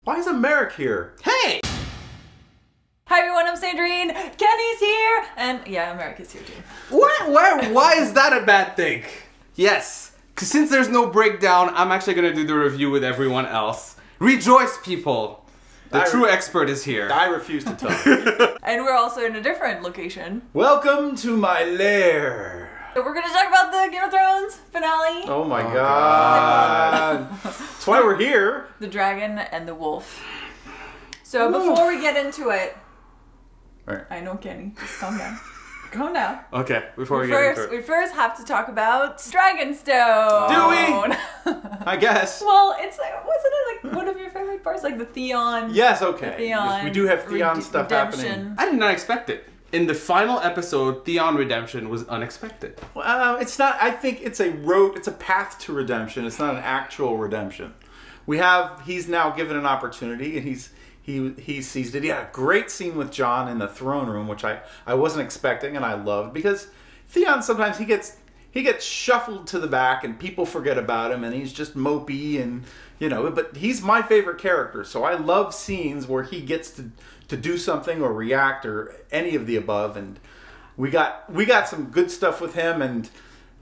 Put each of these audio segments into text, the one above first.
Why is Americ here? Hey! Hi everyone, I'm Sandrine, Kenny's here, and yeah, Americ is here too. Why is that a bad thing? Yes, because since there's no breakdown, I'm actually going to do the review with everyone else. Rejoice, people! The true expert is here. I refuse to talk. And we're also in a different location. Welcome to my lair. So we're going to talk about the Game of Thrones finale. Oh my god. That's why we're here. The dragon and the wolf. So before we get into it, right. I know Kenny, just calm down. Calm down. Okay, before we get into it. We first have to talk about Dragonstone. Do we? I guess. Well, it's like, wasn't it like one of your favorite parts? Like the Theon. Yes, okay. The Theon yes, we do have Theon stuff redemption. happening. I did not expect it. In the final episode, Theon redemption was unexpected. It's not, I think it's a path to redemption. It's not an actual redemption. He's now given an opportunity, and he seized it. He had a great scene with Jon in the throne room, which I wasn't expecting, and I loved, because Theon sometimes he gets shuffled to the back and people forget about him and he's just mopey, and but he's my favorite character, so I love scenes where he gets to do something or react or any of the above, and we got some good stuff with him, and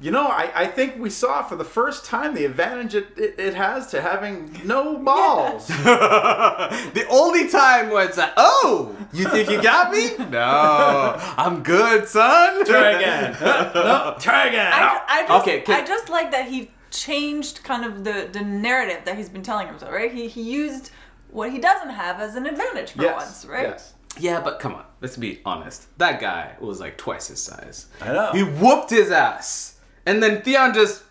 I think we saw for the first time the advantage it has to having no balls. The only time was, oh, you think you got me? No, I'm good, son. Try again. No, try again. I just like that he changed kind of the narrative that he's been telling himself, right? He used what he doesn't have as an advantage for once, right? Yes. Yeah, but come on, let's be honest. That guy was like twice his size. I know. He whooped his ass. And then Theon just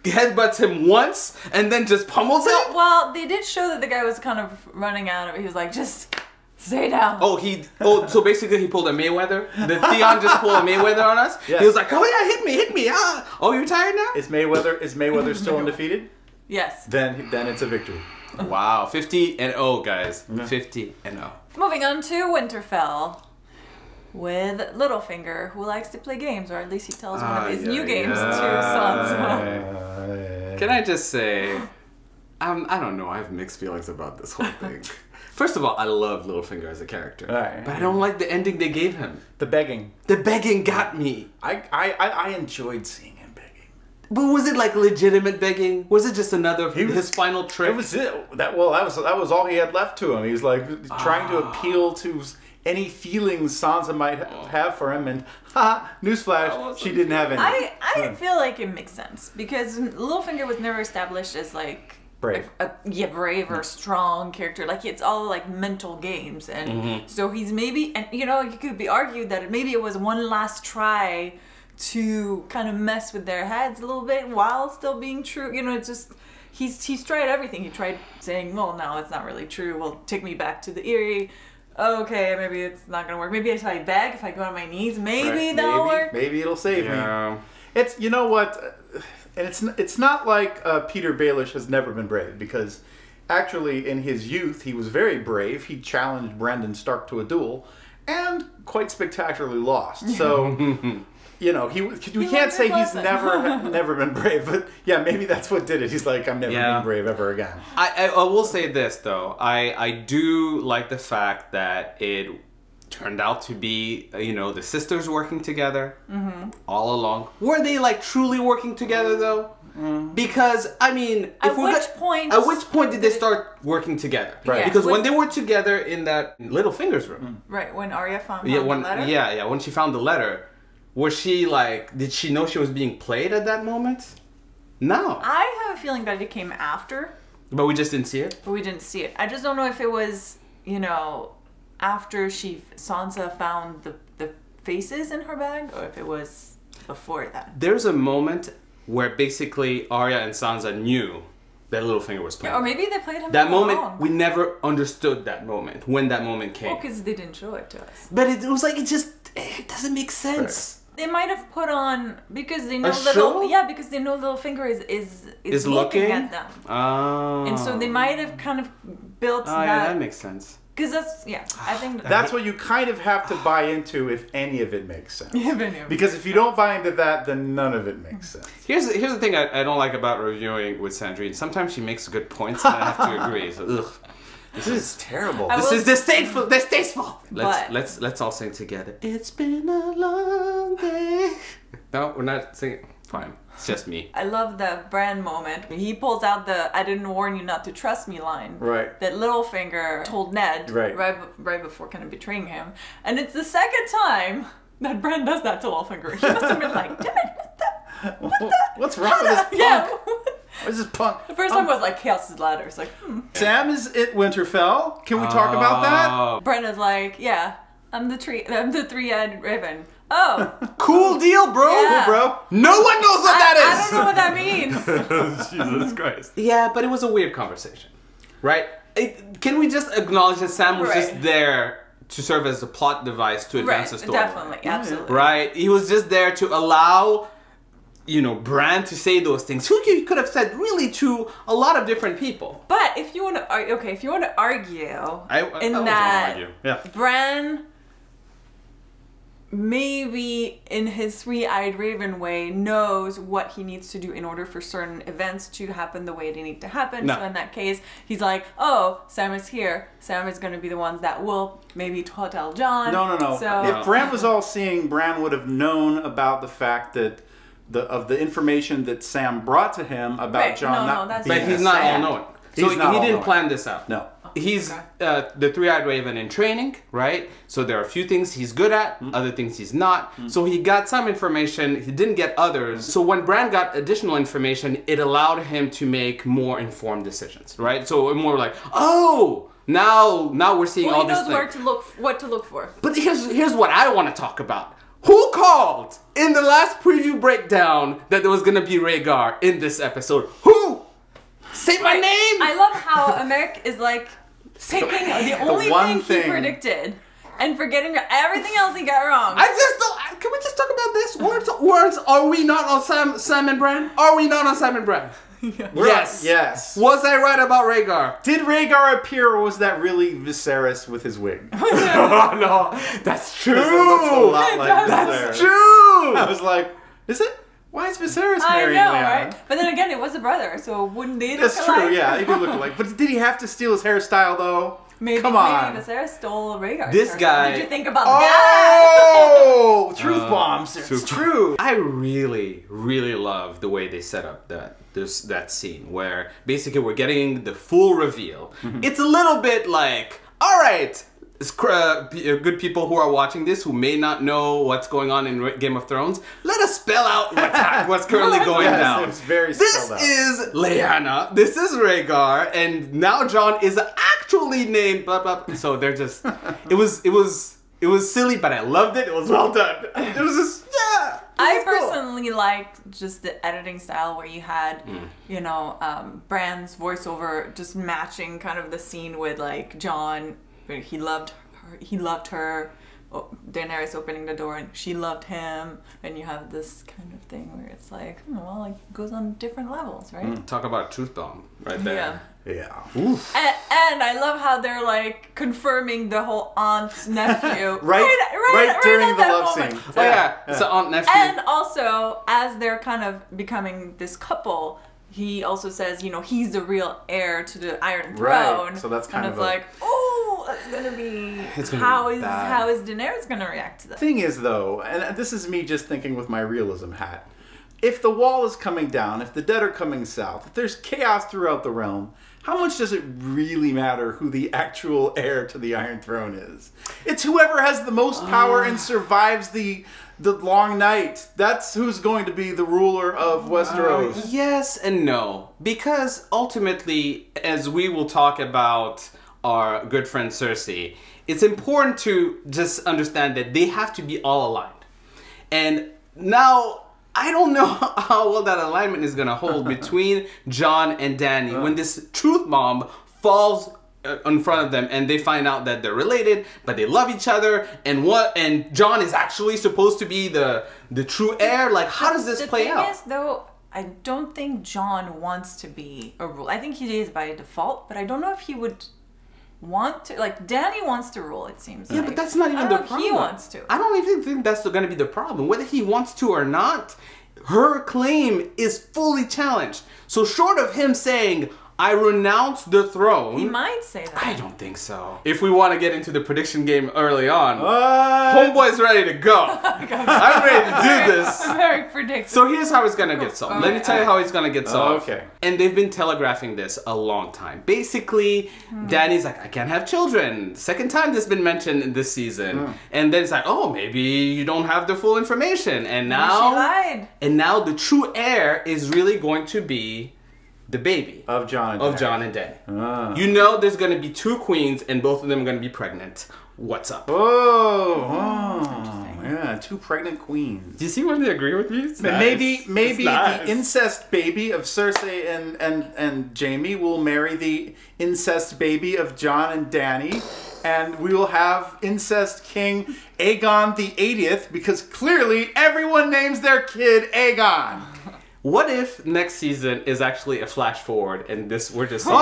headbutts him once and then just pummels him? Well, they did show that the guy was kind of running out of it. He was like, just stay down. So basically he pulled a Mayweather? Did Theon just pull a Mayweather on us? Yes. He was like, oh yeah, hit me. Ah. Oh, you're tired now? Is Mayweather still undefeated? Yes. Then it's a victory. Wow, 50-0, guys. 50-0. Moving on to Winterfell. With Littlefinger, who likes to play games, or at least he tells one of his new games to Sansa. Can I just say, I don't know, I have mixed feelings about this whole thing. First of all, I love Littlefinger as a character, but I don't like the ending they gave him. The begging. The begging got me. I enjoyed seeing him begging. But was it like legitimate begging? Was it just another his final trick? It was it. That was all he had left to him. He was like trying to appeal to any feelings Sansa might have for him, and newsflash, she didn't have any. I feel like it makes sense, because Littlefinger was never established as like brave, brave or strong character. Like it's all like mental games, and so he's maybe, and it could be argued that maybe it was one last try to kind of mess with their heads a little bit while still being true. It's just he's tried everything. He tried saying, well, no, it's not really true. Well, take me back to the Eyrie. Okay, maybe it's not gonna work. Maybe if I beg, if I go on my knees, maybe that'll work. Maybe it'll save me. It's and it's not like Peter Baelish has never been brave, because actually in his youth he was very brave. He challenged Brandon Stark to a duel and quite spectacularly lost. So we can't say he's never been brave, but yeah, maybe that's what did it. He's like, I'm never being brave ever again. I will say this though, I do like the fact that it turned out to be the sisters working together all along. Were they like truly working together though? Because at which point did they start working together? Right. Yeah. Because when they were together in that Littlefinger's room, right, when Arya found the letter. When she found the letter. Was she like, did she know she was being played at that moment? No. I have a feeling that it came after. But we just didn't see it? But we didn't see it. I just don't know if it was, after Sansa found the faces in her bag, or if it was before that. There's a moment where basically Arya and Sansa knew that Littlefinger was playing. Yeah, or maybe they played him that moment, wrong. we never understood that moment, when that moment came. Well, because they didn't show it to us. But it was like, it doesn't make sense. Right. They might have put on, because they know because they know Littlefinger is looking at them. Oh. And so they might have kind of built that. Yeah, that makes sense. Because I think that's what you kind of have to buy into if any of it makes sense. Because if you don't buy into that, then none of it makes sense. Here's the thing I don't like about reviewing with Sandrine. Sometimes she makes good points and I have to agree. So, ugh. This is terrible. This is distasteful. Distasteful. But- Let's all sing together. It's been a long day. No, we're not singing. Fine. It's just me. I love the Bran moment. He pulls out the "I didn't warn you not to trust me" line. Right. That Littlefinger told Ned right before kind of betraying him. And it's the second time that Bran does that to Littlefinger. He must have been like, damn it, What's wrong with this punk? Yeah. What's this punk? The first time was like Chaos's Ladder. It's like, Sam is at Winterfell. Can we talk about that? Bran is like, yeah, I'm the three-eyed raven. Oh. Cool deal, bro. Yeah. Cool, bro. No one knows what that I is. don't know what that means. Jesus Christ. Yeah, but it was a weird conversation, right? Can we just acknowledge that Sam was just there to serve as a plot device to advance the story? Definitely, absolutely. Right? He was just there to allow, Bran to say those things. Who he could have said really to a lot of different people. But if you want to, argue, Yeah. Bran maybe in his three-eyed raven way knows what he needs to do in order for certain events to happen the way they need to happen. No. So in that case, he's like, oh, Sam is here. Sam is going to be the ones that will maybe tell Jon. No. So, If Bran was all-seeing, Bran would have known about the fact that the information that Sam brought to him about Jon not being But he's a not Sam. all-knowing. So He's not he didn't all-knowing. plan this out. No. He's the three-eyed raven in training, right? So there are a few things he's good at, other things he's not. So he got some information, he didn't get others. So when Bran got additional information, it allowed him to make more informed decisions, right? So more like, oh, now we're seeing all he this knows thing. what to look for. But here's what I want to talk about. Who called in the last preview breakdown that there was going to be Rhaegar in this episode? Who? Say my name! I love how Americ is like picking the only one thing he thing. predicted and forgetting everything else he got wrong. I just don't. Can we just talk about this? Words. Are we not on Sam and Bran? Are we not on Sam and Bran? Yes. Yes. Was I right about Rhaegar? Did Rhaegar appear, or was that really Viserys with his wig? Oh no, that's true. It looks a lot like That's Viserys. true. I was like, is it? Why is Viserys I marrying know, Lyanna? right? But then again, it was a brother, so wouldn't they look That's alike? true, yeah, they do look alike. But did he have to steal his hairstyle, though? Maybe, Come on. Maybe Viserys stole Rhaegar's This hairstyle. guy- Did you think about that? Oh! Truth bombs. It's true. I really, really love the way they set up that scene where basically we're getting the full reveal. It's a little bit like, all right, good people who are watching this who may not know what's going on in Game of Thrones, let us spell out what's currently going Yes, down. it's very This spelled out. is Lyanna, this is Rhaegar, and now Jon is actually named blah blah. So they're just, it was silly, but I loved it. It was well done. It was just, yeah. I personally liked just the editing style where you had, Bran's voiceover just matching kind of the scene with like Jon. He loved her. Oh, Daenerys opening the door and she loved him, and you have this kind of thing where it's like, it goes on different levels, right? Talk about a truth bomb right there. Yeah. And I love how they're like confirming the whole aunt nephew right during at the that love moment. scene. Oh yeah, it's an aunt nephew. And also, as they're kind of becoming this couple, he also says, he's the real heir to the Iron Throne. Right. So that's kind and of it's like, oh, that's gonna be. gonna How be is bad. Daenerys gonna react to that? Thing is, though, and this is me just thinking with my realism hat, if the wall is coming down, if the dead are coming south, if there's chaos throughout the realm, how much does it really matter who the actual heir to the Iron Throne is? It's whoever has the most power and survives the long night. That's who's going to be the ruler of Westeros. Yes and no. Because ultimately, as we will talk about our good friend Cersei, it's important to just understand that they have to be all aligned. And now, I don't know how well that alignment is going to hold between Jon and Dany when this truth bomb falls in front of them and they find out that they're related, but they love each other, and Jon is actually supposed to be the true heir. Like, how does this play out? The thing is, though, I don't think Jon wants to be a ruler. I think he is by default, but I don't know if he would want to. Like, Dany wants to rule, it seems. Yeah, but that's not even the problem. He wants to. I don't even think that's going to be the problem. Whether he wants to or not, her claim is fully challenged. So short of him saying, I renounce the throne. He might say that. I don't think so. If we want to get into the prediction game early on, What? Homeboy's ready to go. I'm ready to do this. Americ predicts. So here's how it's gonna get solved. Let me tell you how it's gonna get solved. Okay. And they've been telegraphing this a long time. Basically, Dany's like, I can't have children. Second time this has been mentioned in this season. And then it's like, oh, maybe you don't have the full information. And She now, lied. the true heir is really going to be the baby Of Jon and Dany. Ah. You know there's going to be 2 queens and both of them are going to be pregnant. What's up? Oh, yeah, 2 pregnant queens. Do you see when they agree with me? It's Maybe nice. It's nice. the incest baby of Cersei and Jaimie will marry the incest baby of Jon and Dany, and we will have incest king Aegon the 80th, because clearly everyone names their kid Aegon. What if next season is actually a flash forward and this we're just Get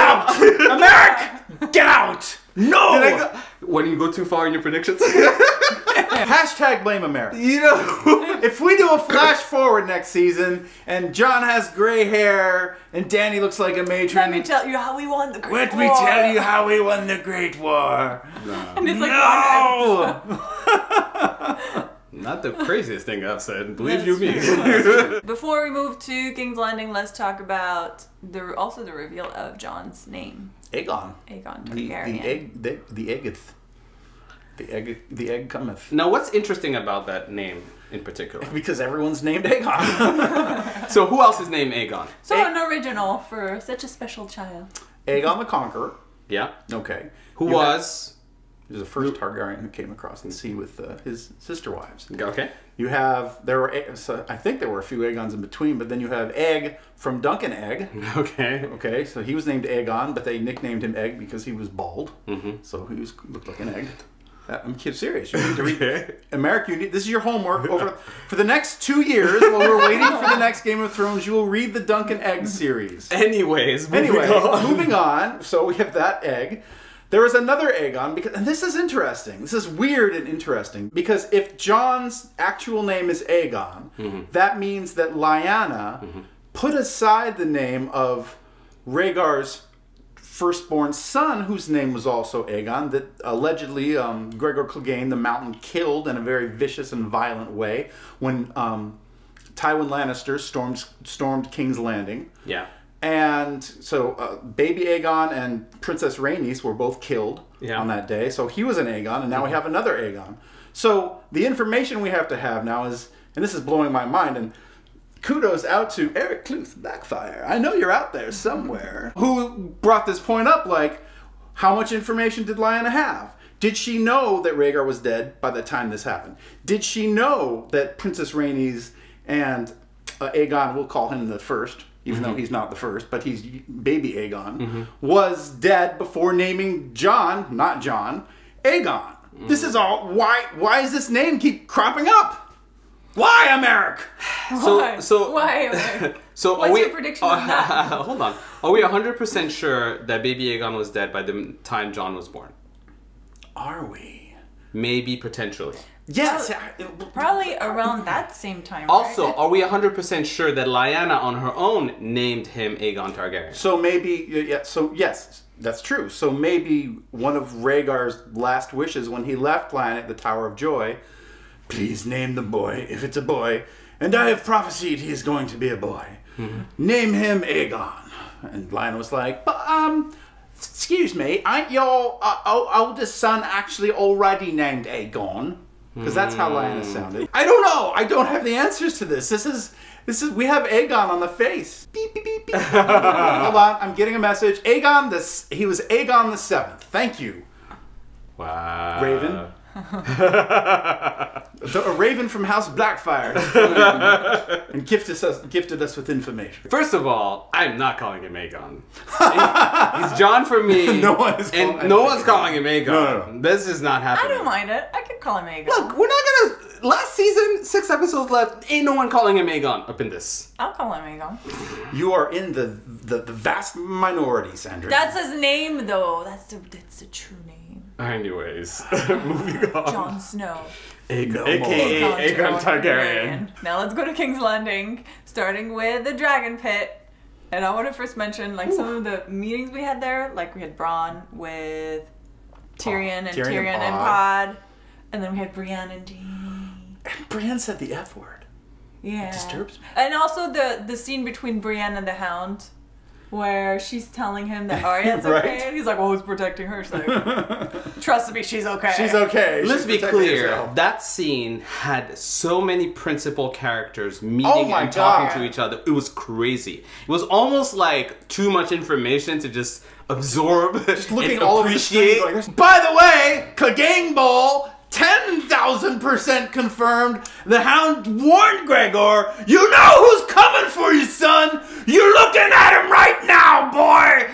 out! Americ! Get out! No! When you go too far in your predictions? Hashtag blame Americ. You know, If we do a flash forward next season and Jon has gray hair and Dany looks like a matron, Let me tell you how we won the Great let War. me tell you how we won the Great War. And it's like No! not the craziest thing I've said. Believe you me. Before we move to King's Landing, let's talk about the reveal of Jon's name, Aegon. Aegon The Targaryen. eggeth. The egg cometh. Now, what's interesting about that name in particular? Because everyone's named Aegon. So who else is named Aegon? So an original for such a special child. Aegon the Conqueror. Yeah. Okay. Who You was? He was the first Targaryen who came across the sea with his sister wives. Okay. You have, so I think there were a few Aegons in between, but then you have Egg from Duncan Egg. Okay. Okay, so he was named Aegon, but they nicknamed him Egg because he was bald. Mm-hmm. So he looked like an egg. I'm serious. You need to read. Americ, this is your homework. For the next 2 years, while we're waiting for the next Game of Thrones, you will read the Duncan Egg series. Anyways, moving on. So we have that Egg. There was another Aegon, and this is interesting. This is weird and interesting, because if Jon's actual name is Aegon, that means that Lyanna put aside the name of Rhaegar's firstborn son, whose name was also Aegon, that allegedly Gregor Clegane the Mountain killed in a very vicious and violent way when Tywin Lannister stormed King's Landing. Yeah. And so baby Aegon and Princess Rhaenys were both killed on that day. So he was an Aegon, and now we have another Aegon. So the information we have to have now is, and this is blowing my mind, and kudos out to Eric Cluth, Blackfyre. I know you're out there somewhere. Who brought this point up, like, how much information did Lyanna have? Did she know that Rhaegar was dead by the time this happened? Did she know that Princess Rhaenys and Aegon, we'll call him the first, even though he's not the first, but he's baby Aegon, was dead before naming Jon, not Jon, Aegon? This is all, why does this name keep cropping up? Why, Americ? Why, Americ? So What's your prediction on that? Hold on. Are we 100% sure that baby Aegon was dead by the time Jon was born? Are we? Maybe, potentially. Yes. Probably around that same time. Also, right? are we 100% sure that Lyanna on her own named him Aegon Targaryen? So maybe, yes, that's true. So maybe one of Rhaegar's last wishes when he left Lyanna at the Tower of Joy, please name the boy, if it's a boy, and I have prophesied he is going to be a boy. Name him Aegon. And Lyanna was like, but, excuse me, aren't your oldest son actually already named Aegon? Because that's how Lyanna sounded. I don't know. I don't have the answers to this. This is. We have Aegon on the face. Beep beep beep beep. Hold on. I'm getting a message. He was Aegon the 7th. Thank you. Wow. Raven. A raven from House Blackfyre and gifted us with information. First of all, I'm not calling him Aegon. He's Jon for me. No one is calling him no one's calling him Aegon. No. This is not happening. I don't mind it. I could call him Aegon. Look, we're not gonna. Last season, 6 episodes left. Ain't no one calling him Aegon up in this. I'll call him Aegon. You are in the vast minority, Sandrine. That's his name, though. That's the true name. Anyways, moving on. Jon Snow. Aegon, aka Aegon Targaryen. Now let's go to King's Landing, starting with the Dragon Pit. And I want to first mention like some of the meetings we had there. Like we had Bronn with Tyrion and Pod. And then we had Brienne and Jaimie. And Brienne said the F word. Yeah. It disturbs me. And also the scene between Brienne and the Hound, where she's telling him that Arya's Right. okay, and he's like, "Well, who's protecting her?" She's like, "Trust me, she's okay." She's okay. Let's She's be protecting clear. herself. That scene had so many principal characters meeting and talking to each other. It was crazy. It was almost like too much information to just absorb Just looking and all over the appreciate. screen, like, by the way, Clegane Bowl, 10,000% confirmed. The Hound warned Gregor, you know who's coming for you, son. You're looking at him right now, boy.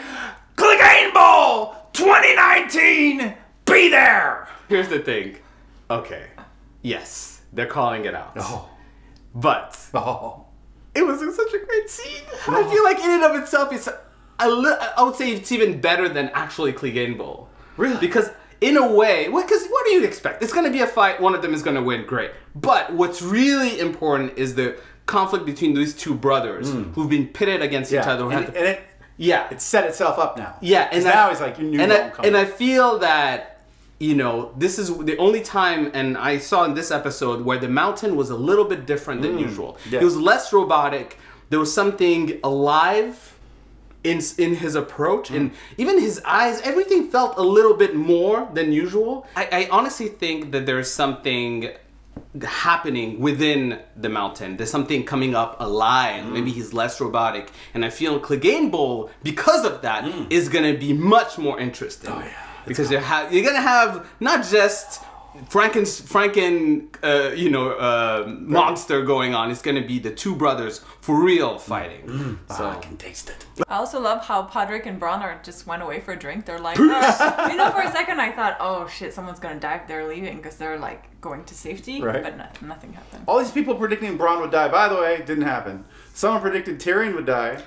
Clegane Bowl, 2019. Be there. Here's the thing. Okay. Yes, they're calling it out. Oh. But Oh. it was such a great scene. I feel like in and of itself, it's I would say it's even better than actually Clegane Bowl. Really? Because in a way, because what do you expect? It's going to be a fight. One of them is going to win. Great. But what's really important is the conflict between these two brothers who've been pitted against each other. It set itself up now. Yeah, and now he's like, you knew and I feel that, you know, this is the only time, and I saw in this episode, where the Mountain was a little bit different than usual. Yeah. It was less robotic. There was something alive in his approach, and even his eyes, everything felt a little bit more than usual. I honestly think that there's something happening within the Mountain. There's something coming up alive. Maybe he's less robotic, and I feel Clegane Bowl, because of that, is gonna be much more interesting. Oh yeah, because you're gonna have not just monster going on. It's gonna be the two brothers for real fighting. So I can taste it. I also love how Podrick and Bronn just went away for a drink. They're like, oh. You know, for a second I thought, oh shit, someone's gonna die if they're leaving because they're like going to safety. Right. But nothing happened. All these people predicting Bronn would die. By the way, didn't happen. Someone predicted Tyrion would die.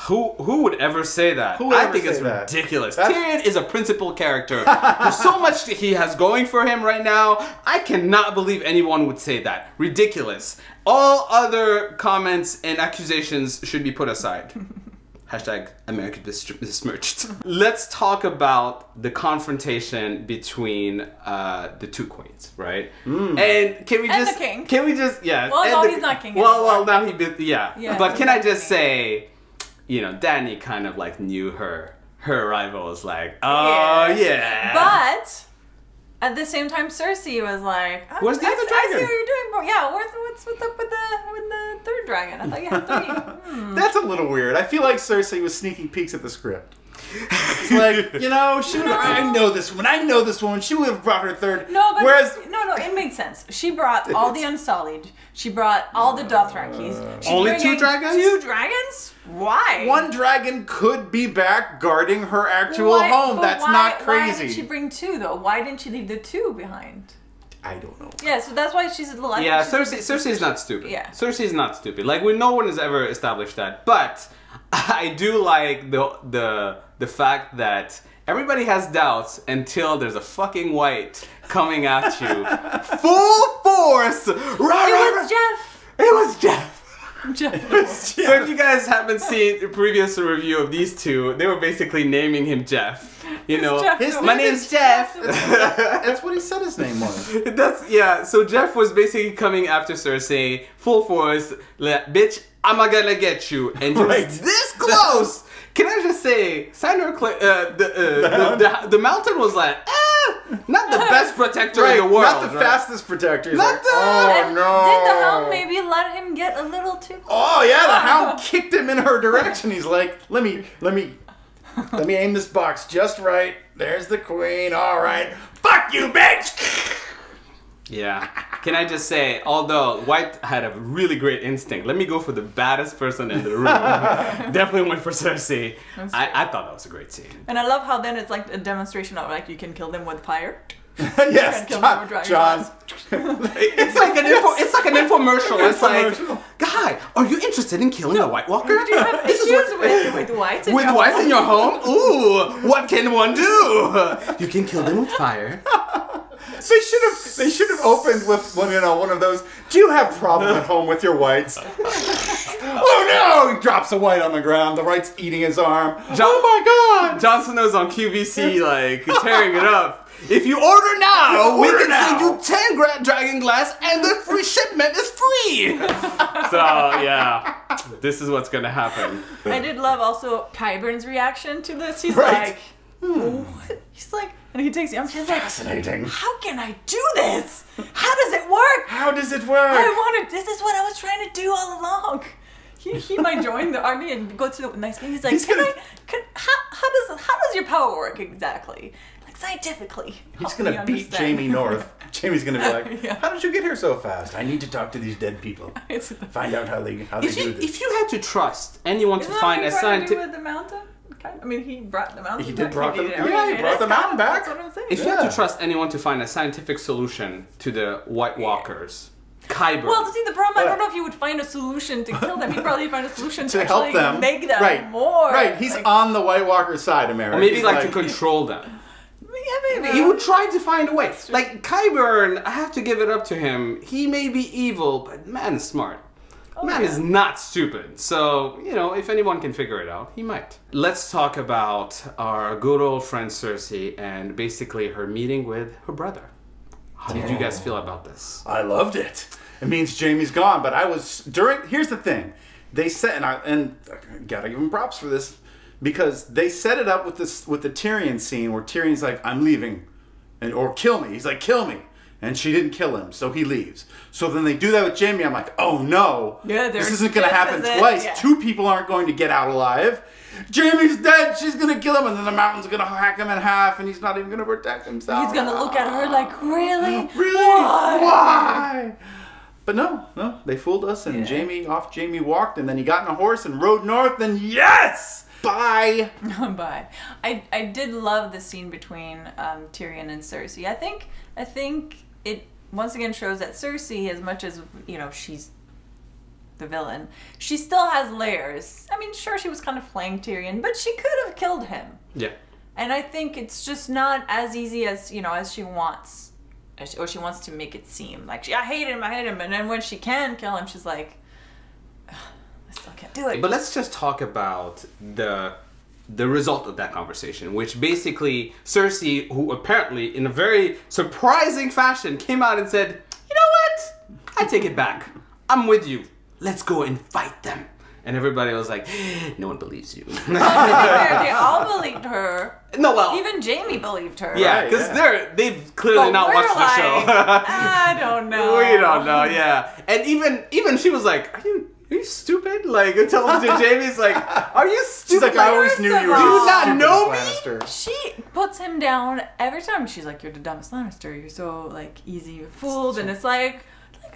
Who would ever say that? Who would I ever think say it's that? ridiculous. Tyrion is a principal character. There's so much he has going for him right now. I cannot believe anyone would say that. Ridiculous. All other comments and accusations should be put aside. Hashtag Americ besmirched. Let's talk about the confrontation between the two queens, right? And can we just... the king. Can we just... Yeah. Well, no, he's not king Well, anymore. now he... Yeah. But can I just king. say... You know, Dany kind of like knew her rival was like, oh yeah. But at the same time, Cersei was like, Where's the other I dragon? see what you're doing, bro. Yeah, what's up with the third dragon? I thought you had three. That's a little weird. I feel like Cersei was sneaking peeks at the script. It's like, you know, she would have, I know this woman. She would have brought her third. No, but whereas no, it made sense. She brought all the Unsullied. She brought all the Dothrakis. She's Only two bringing dragons? 2 dragons? Why? one dragon could be back guarding her actual home. But That's why, not Why crazy. did she bring 2 though? Why didn't she leave the 2 behind? I don't know. Yeah, so that's why she's a little. Yeah, Cersei's not stupid. Yeah. Cersei's not stupid. Like, no one has ever established that. But I do like the fact that everybody has doubts until there's a fucking white coming at you. Full force! It was Jeff! It was Jeff! Jeff. So if you guys haven't seen the previous review of these two, they were basically naming him Jeff. You know, Jeff. my name's Jeff. That's what he said his name was. So Jeff was basically coming after Cersei, full force, bitch, I'm gonna get you. And he was this close! Can I just say, the Mountain was like, not the best protector in the world. Not the fastest protector. He's like, And no. Did the Hound maybe let him get a little too close? Oh yeah, the Hound kicked him in her direction. He's like, let me aim this box just right. There's the queen. All right. Fuck you, bitch. Yeah. Can I just say, although White had a really great instinct, let me go for the baddest person in the room. Definitely went for Cersei. I thought that was a great scene. And I love how then it's like a demonstration of like you can kill them with fire. Yes, John. It's like an infomercial. It's like, guy, are you interested in killing a White Walker? Do you have issues with whites in your whites home? in your home? Ooh, what can one do? You can kill them with fire. They should have opened with one of those. Do you have problem at home with your whites? Oh no! He drops a white on the ground. The white's eating his arm. Oh my God! Jon Snow's on QVC like tearing it up. If you order now, we can send you 10 dragon glass and the free shipment is free. So yeah, this is what's gonna happen. I did love also Qyburn's reaction to this. He's Right. like, what? He's like, and he takes the arm. He's like, Fascinating. how can I do this? How does it work? How does it work? This is what I was trying to do all along. He might join the army and go to the next game. He's like, how does your power work exactly? Like scientifically. He's gonna beat Jaimie North. Jaimie's gonna be like, Yeah. how did you get here so fast? I need to talk to these dead people. Find out how they do this. If you had to trust anyone to find a scientific, with the mountain. I mean, he brought the mountain. He did back. brought the Yeah, he brought the mountain back. That's what I'm saying. if you had to trust anyone to find a scientific solution to the White Walkers, Qyburn. Well, see, the problem, I don't know if he would find a solution to kill them. He'd probably find a solution to help actually them. make them more. Right, he's on the White Walker's side, Americ. or maybe He's like to control them. Yeah, maybe. He would try to find a way. Like Qyburn, I have to give it up to him. He may be evil, but man is smart. Man is not stupid. So, you know, if anyone can figure it out, he might. Let's talk about our good old friend Cersei and basically her meeting with her brother. How did you guys feel about this? I loved it. It means Jaimie's gone, but here's the thing. They said, and I gotta give them props for this, because they set it up with the Tyrion scene where Tyrion's like, I'm leaving, or kill me. He's like, kill me. And she didn't kill him, so he leaves. So then they do that with Jaimie. I'm like, oh no, this isn't going to happen twice. Yeah. 2 people aren't going to get out alive. Jaimie's dead. She's going to kill him, and then the mountain's going to hack him in half, and he's not even going to protect himself. He's going to look at her like, really? Really? Why? But no, they fooled us, and Jaimie walked, and then he got in a horse and rode north, and yes! Bye. Bye. I did love the scene between Tyrion and Cersei. I think it once again shows that Cersei, as much as, you know, she's the villain, she still has layers. I mean, sure, she was kind of playing Tyrion, but she could have killed him. Yeah. And I think it's just not as easy as, you know, as she wants, or she wants to make it seem. Like, I hate him, and then when she can kill him, she's like, I still can't do it. But let's just talk about the result of that conversation, which basically Cersei, who apparently in a very surprising fashion came out and said, you know what? I take it back. I'm with you. Let's go and fight them. And everybody was like, no one believes you. They all believed her. No, well, even Jaimie believed her. Yeah, because they've clearly not watched the show. I don't know. We don't know, yeah. And even she was like, are you stupid? Like, telling to Jamie's like, are you stupid? She's like, I always knew you were. Do you not know me? Lannister. She puts him down every time. She's like, you're the dumbest Lannister. You're so like easy fooled, and it's like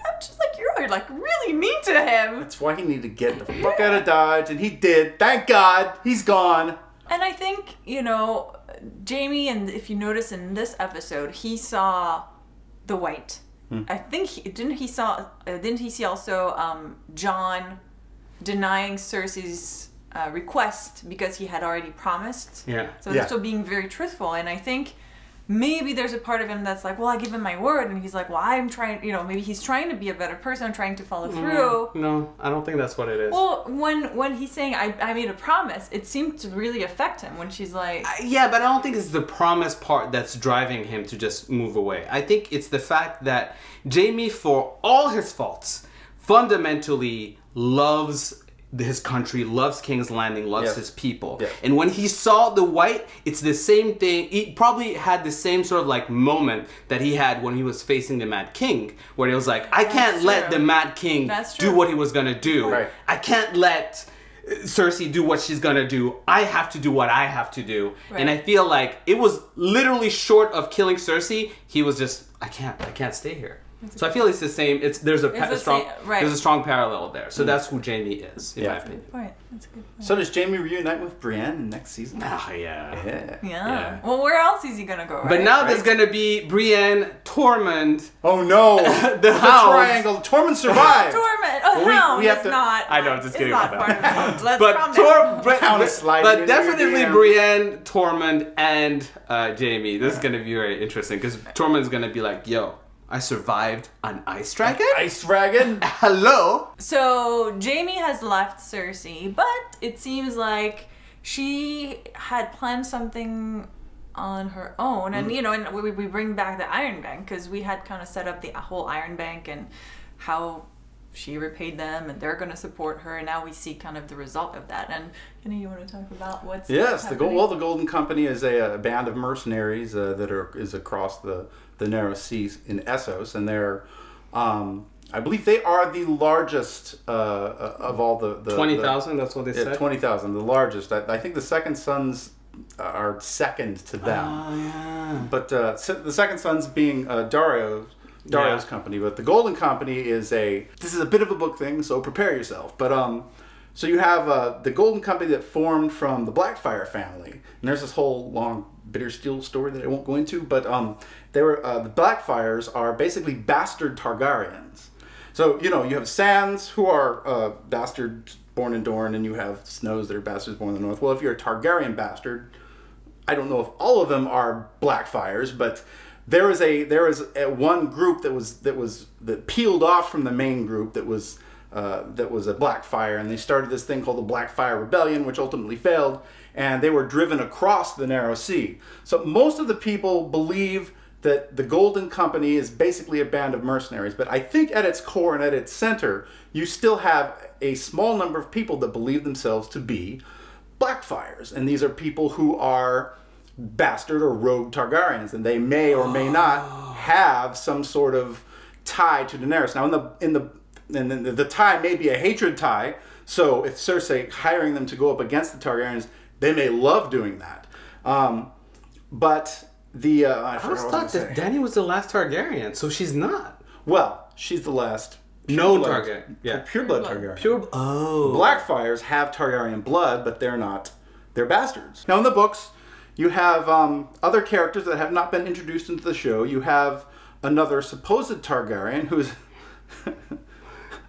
I'm just like, you're like really mean to him. That's why he needed to get the fuck out of Dodge, and he did. Thank God, he's gone. And I think, you know, Jaimie, and if you notice in this episode, he saw the white. I think didn't he see also Jon denying Cersei's request because he had already promised. Yeah. So they're still being very truthful, and I think maybe there's a part of him that's like, well, I give him my word, and he's like, well, I'm trying, you know, maybe he's trying to be a better person, trying to follow through. No, I don't think that's what it is. Well, when he's saying, I made a promise, it seemed to really affect him when she's like... Yeah, but I don't think it's the promise part that's driving him to just move away. I think it's the fact that Jaimie, for all his faults, fundamentally loves his country, loves King's Landing, loves his people. And when he saw the white, it's the same thing. He probably had the same sort of like moment that he had when he was facing the Mad King, where he was like, I can't let the Mad King do what he was gonna do. Right. I can't let Cersei do what she's gonna do. I have to do what I have to do. Right. And I feel like it was literally short of killing Cersei, he was just, I can't stay here. So I feel it's the same. There's a strong right. there's a strong parallel there. So that's who Jaimie is, in my opinion. Right, that's a good point. So does Jaimie reunite with Brienne next season? Ah, yeah. Yeah. Well, where else is he gonna go? Right? But now there's gonna be Brienne, Tormund. Oh no! the Hound. triangle. Tormund survived. Tormund. Oh, Well, Hound we have is to- not. I know, I'm just kidding it's not about part that. of it. Let's But calm down. Hound is sliding but into your definitely DM. Brienne, Tormund, and Jaimie. This is gonna be very interesting because Tormund's gonna be like, "Yo, I survived an ice dragon. Ice dragon. Hello." So Jaimie has left Cersei, but it seems like she had planned something on her own, and and we bring back the Iron Bank because we had kind of set up the whole Iron Bank and how she repaid them, and they're going to support her, and now we see kind of the result of that. And you want to talk about what's happening? The Golden Company is a band of mercenaries that is across the narrow seas in Essos, and they're I believe they are the largest of all the 20,000. That's what they said. 20,000, the largest. I think the Second Sons are second to them. Oh yeah. But the Second Sons being Dario's company, but the Golden Company this is a bit of a book thing, so prepare yourself. But so you have the Golden Company that formed from the Blackfyre family, and there's this whole long bitter steel story that I won't go into. But they were the Blackfyres are basically bastard Targaryens. So you have Sands who are bastards born in Dorne, and you have Snows that are bastards born in the North. Well, if you're a Targaryen bastard, I don't know if all of them are Blackfyres, but there was one group that peeled off from the main group that was a Blackfyre, and they started this thing called the Blackfyre Rebellion, which ultimately failed, and they were driven across the narrow sea. So most of the people believe that the Golden Company is basically a band of mercenaries, but I think at its core and at its center, you still have a small number of people that believe themselves to be Blackfyres, and these are people who are bastard or rogue Targaryens, and they may or may not have some sort of tie to Daenerys. Now, the tie may be a hatred tie. So if Cersei hiring them to go up against the Targaryens, they may love doing that. But I was thought that Dany was the last Targaryen, so she's not. Well, she's the last Targaryen. Yeah, pure blood Targaryen. Oh. Blackfyres have Targaryen blood, but they're bastards. Now in the books, you have other characters that have not been introduced into the show. You have another supposed Targaryen who's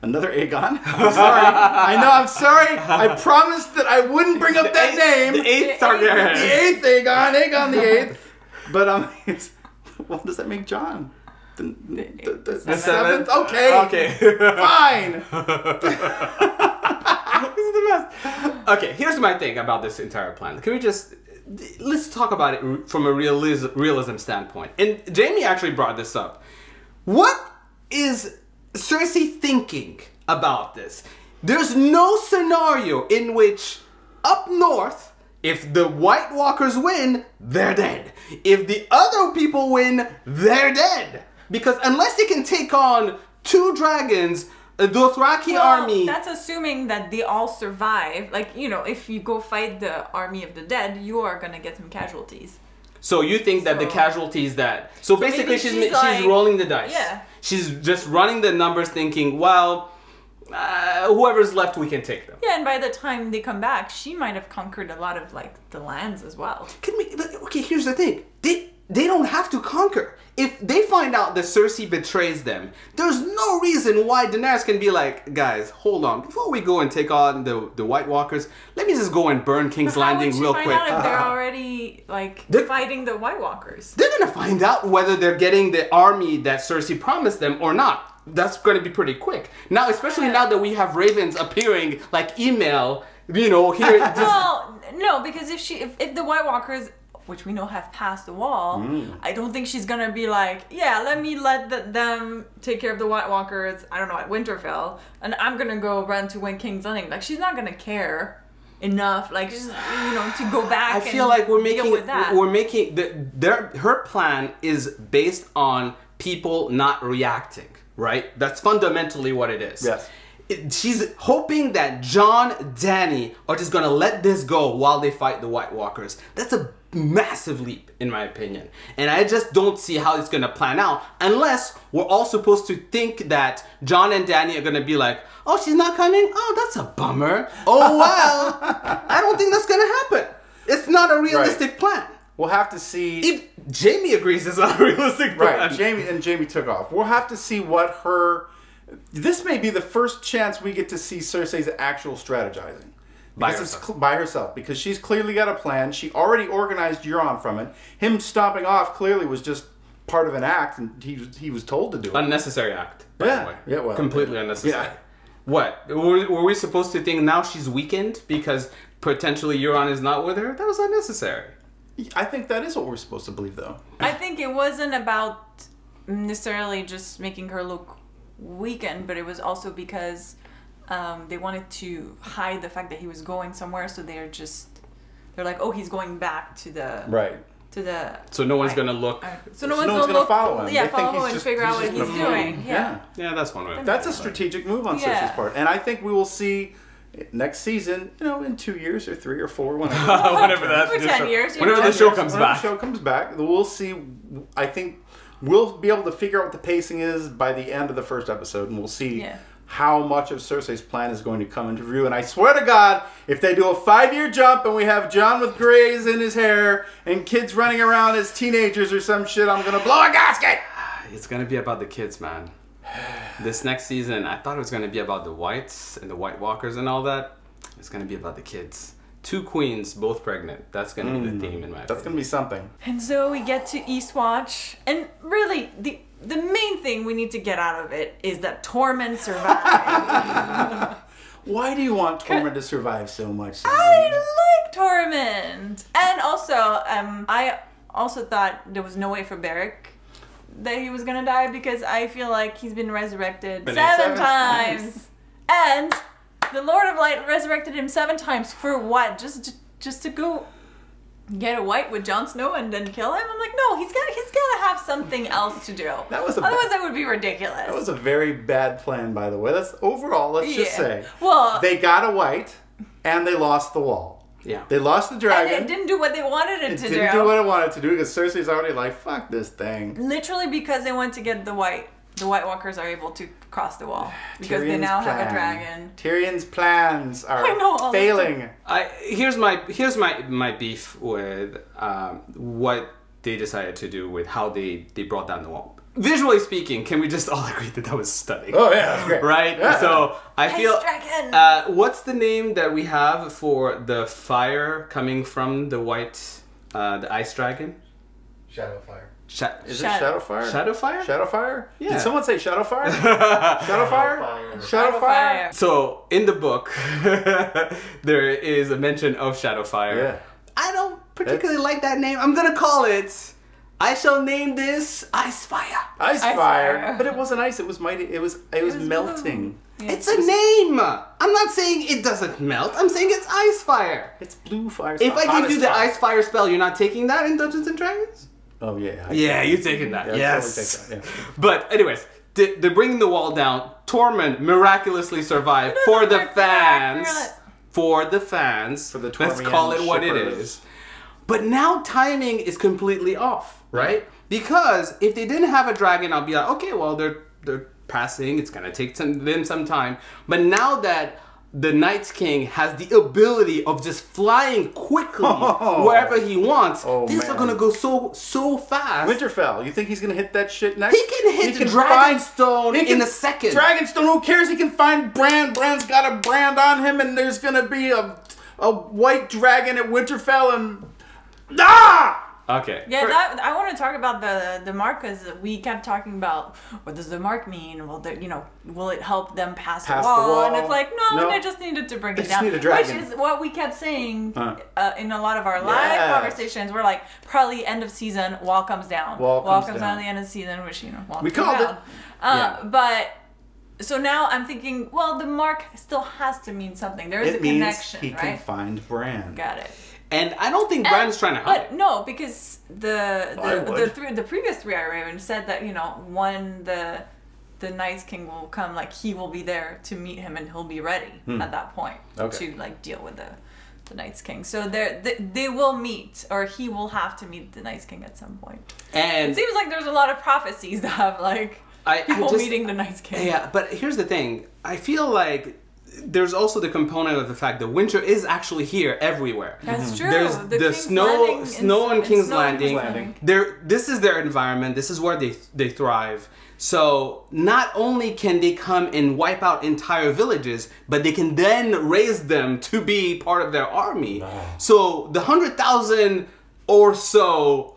another Aegon. I'm sorry. I'm sorry. I promised that I wouldn't bring up that name. The 8th Targaryen. The 8th Aegon the 8th. But what does that make Jon? The 7th? Okay. Fine. This is the best. Okay, here's my thing about this entire plan. Let's talk about it from a realism standpoint. And Jaimie actually brought this up. What is Cersei thinking about this? There's no scenario in which up north, if the White Walkers win, they're dead. If the other people win, they're dead. Because unless they can take on 2 dragons, the Dothraki army... That's assuming that they all survive. Like, if you go fight the army of the dead, you are going to get some casualties. So you think that the casualties that... So basically she's rolling the dice. Yeah. She's just running the numbers thinking, well, whoever's left, we can take them. Yeah, and by the time they come back, she might have conquered a lot of, the lands as well. Okay, here's the thing. They don't have to conquer. If they find out that Cersei betrays them, there's no reason why Daenerys can be like, guys, hold on. Before we go and take on the White Walkers, let me just go and burn King's Landing real quick. How would she find out if they're already, fighting the White Walkers? They're going to find out whether they're getting the army that Cersei promised them or not. That's going to be pretty quick. Now, especially now that we have ravens appearing like email, here. Well, no, because if the White Walkers, which we know have passed the wall, I don't think she's gonna be like, yeah, let them take care of the White Walkers, I don't know, at Winterfell, and I'm gonna go run to win King's Landing. Like, she's not gonna care enough, just, to go back. I feel like deal with that. Her plan is based on people not reacting, right? That's fundamentally what it is. Yes. she's hoping that Jon, Dany are just gonna let this go while they fight the White Walkers. That's a massive leap, in my opinion. And I just don't see how it's gonna plan out unless we're all supposed to think that Jon and Dany are gonna be like, oh, she's not coming? Oh, that's a bummer. Oh, well, I don't think that's gonna happen. It's not a realistic plan. We'll have to see. If Jaimie agrees it's not a realistic plan. Right, Jaimie took off. We'll have to see what her... This may be the first chance we get to see Cersei's actual strategizing. By herself. Because she's clearly got a plan. She already organized Euron from it. Him stomping off clearly was just part of an act, and he was told to do it. Unnecessary act, by the way. Yeah, well. Completely unnecessary. Yeah. What? Were we supposed to think now she's weakened because potentially Euron is not with her? That was unnecessary. I think that is what we're supposed to believe, though. I think it wasn't about necessarily just making her look weakened, but it was also because they wanted to hide the fact that he was going somewhere, so they're like, oh, he's going back to the... Right. So no one's gonna look. So no one's gonna follow him. Yeah, follow him and figure out what he's doing. Yeah, that's one way. That's a strategic move on Cersei's part, and I think we will see next season. In 2 years or 3 or 4, whenever that. For 10 years. Whenever the show comes back. The show comes back, we'll see. I think we'll be able to figure out what the pacing is by the end of the first episode, and we'll see. How much of Cersei's plan is going to come into view. And I swear to God, if they do a 5-year jump and we have Jon with grays in his hair and kids running around as teenagers or some shit, I'm going to blow a gasket! It's going to be about the kids, man. This next season, I thought it was going to be about the Whites and the White Walkers and all that. It's going to be about the kids. 2 queens, both pregnant. That's going to be the theme in my opinion. That's going to be something. And so we get to Eastwatch. And really, the main thing we need to get out of it is that Tormund survived. Why do you want Tormund to survive so much? Sandrine? I like Tormund. And also, I also thought there was no way for Beric that he was going to die because I feel like he's been resurrected 7 times. And the Lord of Light resurrected him 7 times for what? Just to go get a white with Jon Snow and then kill him? I'm like, no, he's got to have something else to do. Otherwise, that would be ridiculous. That was a very bad plan, by the way. That's overall. Let's just say, well, they got a white and they lost the wall. Yeah, they lost the dragon. And it didn't do what they wanted it to do. It didn't do what it wanted to do because Cersei's already like, fuck this thing. Literally because they went to get the white. The White Walkers are able to cross the wall because they now have a dragon. Tyrion's plans are failing. Here's my beef with what they decided to do with how they brought down the wall. Visually speaking, can we just all agree that was stunning? Oh yeah, that's great. Right? Yeah. So I feel. Dragon. What's the name that we have for the fire coming from the the ice dragon? Shadowfire. Is it Shadowfire? Shadowfire? Shadowfire? Yeah. Did someone say Shadowfire? Shadowfire? Shadowfire? So, in the book, there is a mention of Shadowfire. Yeah. I don't particularly like that name. I'm gonna call it... I shall name this Icefire. Icefire. But it wasn't ice. It was mighty. It was melting. Yeah. It's a name. I'm not saying it doesn't melt. I'm saying it's Icefire. It's blue fire. If I give you the Icefire spell, you're not taking that in Dungeons and Dragons? Oh, yeah. Yeah, you're taking that. Yeah, yes. totally take that, yeah. But anyways, they're bringing the wall down. Tormund miraculously survived for the fans. For the fans. For the Let's call it what it is. But now timing is completely off, right? Because if they didn't have a dragon, I'll be like, okay, well, they're passing. It's going to take them some time. But now that the Night's King has the ability of just flying quickly wherever he wants, things are going to go so fast. Winterfell, you think he's going to hit that shit next? He can hit the Dragonstone in a second. Dragonstone, who cares? He can find Bran. Bran's got a brand on him, and there's going to be a white dragon at Winterfell, and... Ah! Okay. Yeah, I want to talk about the mark because we kept talking about what does the mark mean? Well, will it help them pass the wall? And it's like, no, they just needed to bring it down. Need a dragon. Which is what we kept saying in a lot of our live conversations. We're like, probably end of season, wall comes down. Wall comes down at the end of the season, which wall we comes called down. it. But so now I'm thinking, well, the mark still has to mean something. There is a connection, he can find Bran. Got it. And I don't think Bran's trying to hide. But no, because the previous 3 Iron Raven said that when the the Night's King will come, like he will be there to meet him, and he'll be ready at that point to like deal with the Night's King. So they will meet, or he will have to meet the Night's King at some point. And it seems like there's a lot of prophecies that have like people meeting the Night's King. Yeah, but here's the thing. I feel like there's also the component of the fact that winter is actually here everywhere. That's true. There's the snow on King's Landing. This is their environment. This is where they thrive. So not only can they come and wipe out entire villages, but they can then raise them to be part of their army. So the 100,000 or so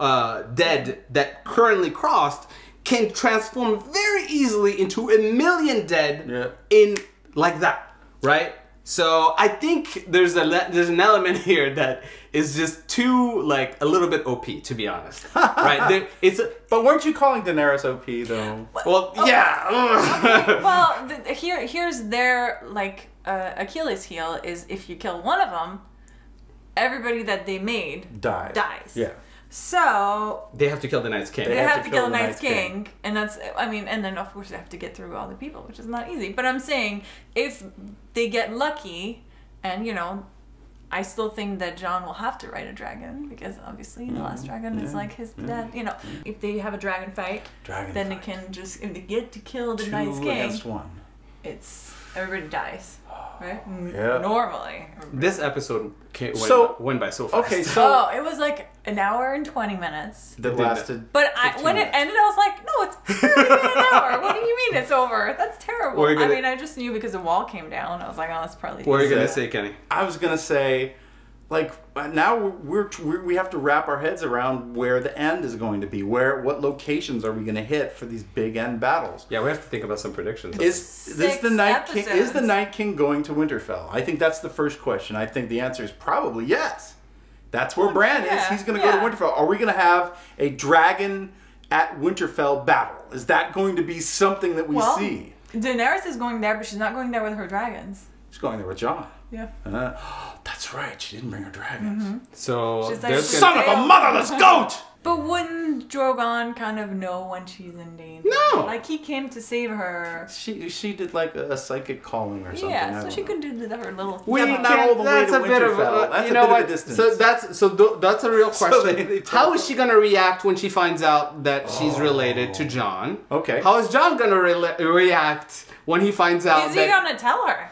dead that currently crossed can transform very easily into 1 million dead in like that. Right, so I think there's an element here that is just too like a little bit OP, to be honest. Right? But weren't you calling Daenerys OP though? Well, yeah. Okay. Well, here's their like Achilles heel is if you kill one of them, everybody that they made dies. Yeah. So they have to kill the Night's King. They have to kill the Night's King, and that's, I mean, and then of course they have to get through all the people, which is not easy. But I'm saying if they get lucky, and you know, I still think that Jon will have to ride a dragon because obviously the last dragon is like his dad. You know, if they have a dragon fight, then they can just if they get to kill the Night's King, 2 against 1. It's everybody dies. Right? Yeah. Normally. This episode went by so fast. Okay, so it was like an hour and 20 minutes. That lasted. But when it ended, I was like, no, it's barely been an hour. What do you mean it's over? That's terrible. I mean, I just knew because the wall came down. I was like, oh, that's probably. What are you gonna say, Kenny? I was gonna say, like, now we have to wrap our heads around where the end is going to be. What locations are we going to hit for these big end battles? Yeah, we have to think about some predictions. Is the Night King going to Winterfell? I think that's the first question. I think the answer is probably yes. That's where Bran is. He's going to go to Winterfell. Are we going to have a dragon at Winterfell battle? Is that going to be something that we see? Daenerys is going there, but she's not going there with her dragons. She's going there with Jon. Yeah. That's right. She didn't bring her dragons. So she's like, son of a motherless goat! But wouldn't Drogon kind of know when she's in danger? No. Like he came to save her. She did like a psychic calling or something. Yeah, so she could do her little. Not all the way to Winterfell. That's a bit of a distance. So that's a real question. How is she gonna react when she finds out that she's related to Jon? Okay. How is Jon gonna react when he finds out? Is he gonna tell her?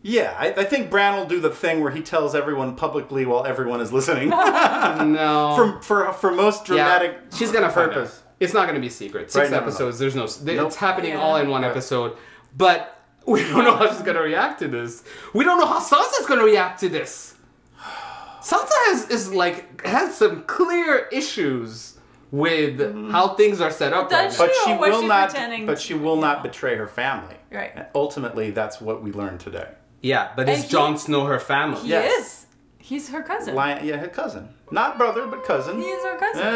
Yeah, I think Bran will do the thing where he tells everyone publicly while everyone is listening. No. For most dramatic she's gonna purpose. It's not gonna be secret. 6 episodes. There's no. It's happening all in one episode. But we don't know how she's gonna react to this. We don't know how Sansa's gonna react to this. Sansa has some clear issues with how things are set up. But she will not betray her family. Right. And ultimately, that's what we learned today. Yeah, but is Jon Snow her family? He is. He's her cousin. Her cousin. Not brother, but cousin. He is her cousin.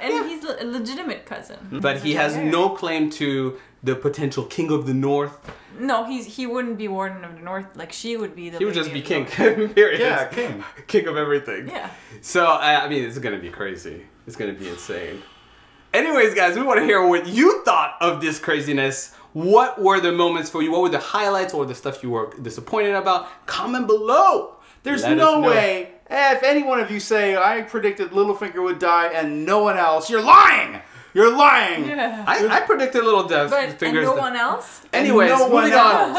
And he's a legitimate cousin. But he has no claim to the potential king of the north. No, he wouldn't be warden of the north. Like she would be the. He would just be king. Period. Yeah, king. King of everything. Yeah. So I mean, it's gonna be crazy. It's gonna be insane. Anyways, guys, we want to hear what you thought of this craziness. What were the moments for you? What were the highlights or the stuff you were disappointed about? Comment below. There's no way, if any one of you say, I predicted Littlefinger would die and no one else, you're lying! You're lying! Yeah. I predicted Littlefinger. And no one else? Anyways, moving on.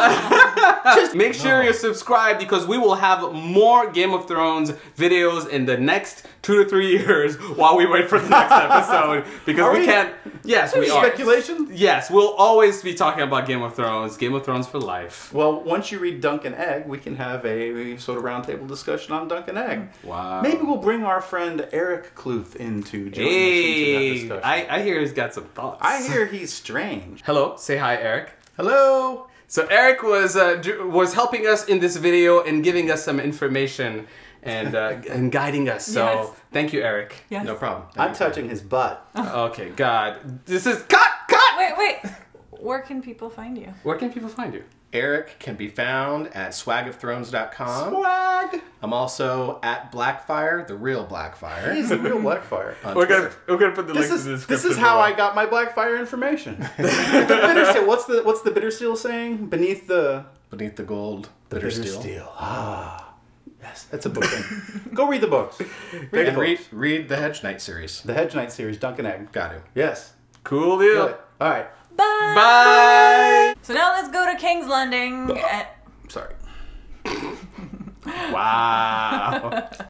Just make sure you're subscribed because we will have more Game of Thrones videos in the next 2 to 3 years while we wait for the next episode. Because we can't... Yes, we are. Speculation? Yes, we'll always be talking about Game of Thrones. Game of Thrones for life. Well, once you read Dunk and Egg, we can have a sort of roundtable discussion on Dunk and Egg. Wow. Maybe we'll bring our friend Eric Kluth in to join us into that discussion. I hear he's got some thoughts. I hear he's strange. Hello, say hi, Eric. Hello. So Eric was helping us in this video and giving us some information and guiding us. So thank you, Eric. Yes. No problem. I'm touching his butt. Okay, God. This is cut. Wait. Where can people find you? Where can people find you? Eric can be found at swagofthrones.com. Swag. I'm also at Blackfyre, the real Blackfyre. He's the real Blackfyre. We're gonna put the links in the description. This is how I got my Blackfyre information. The bitter steel. What's the bitter steel saying? Beneath the gold, bitter steel. Ah, yes, that's a book thing. Go read the books. Read the Hedge Knight series. The Hedge Knight series. Duncan Egg. Got to. Yes. Cool deal. Good. All right. Bye. Bye. So now let's go to King's Landing. Sorry. Wow.